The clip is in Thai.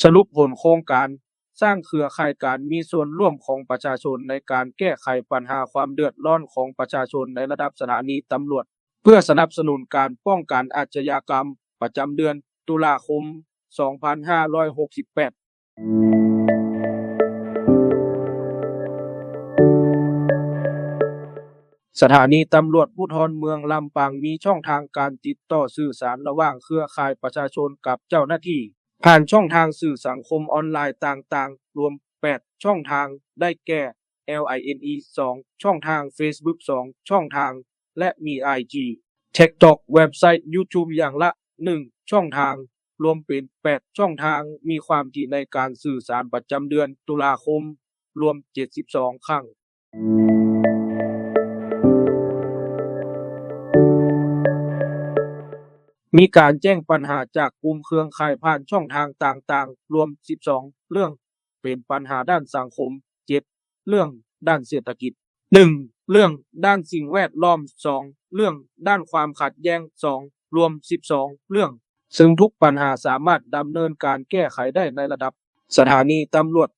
สรุปผลโครงการสร้างเครือข่ายการมีส่วนร่วมของประชาชนในการแก้ไขปัญหาความเดือดร้อนของประชาชนในระดับสถานีตำรวจเพื่อสนับสนุนการป้องกันอาชญากรรมประจำเดือนตุลาคม 2568 สถานีตำรวจภูธรเมืองลำปางมีช่องทางการติดต่อสื่อสารระหว่างเครือข่ายประชาชนกับเจ้าหน้าที่ผ่านช่องทางสื่อสังคมออนไลน์ต่างๆรวม8ช่องทางได้แก่ LINE 2ช่องทาง Facebook 2ช่องทางและมี IG TikTok เว็บไซต์ YouTube อย่างละ1ช่องทางรวมเป็น8ช่องทางมีความถี่ในการสื่อสารประจำเดือนตุลาคมรวม72ครั้งมีการแจ้งปัญหาจากกลุ่มเครือข่ายผ่านช่องทางต่างๆรวม12เรื่องเป็นปัญหาด้านสังคม7เรื่องด้านเศรษฐกิจ1เรื่องด้านสิ่งแวดล้อม2เรื่องด้านความขัดแย้ง2รวม12เรื่องซึ่งทุกปัญหาสามารถดำเนินการแก้ไขได้ในระดับสถานีตำรวจ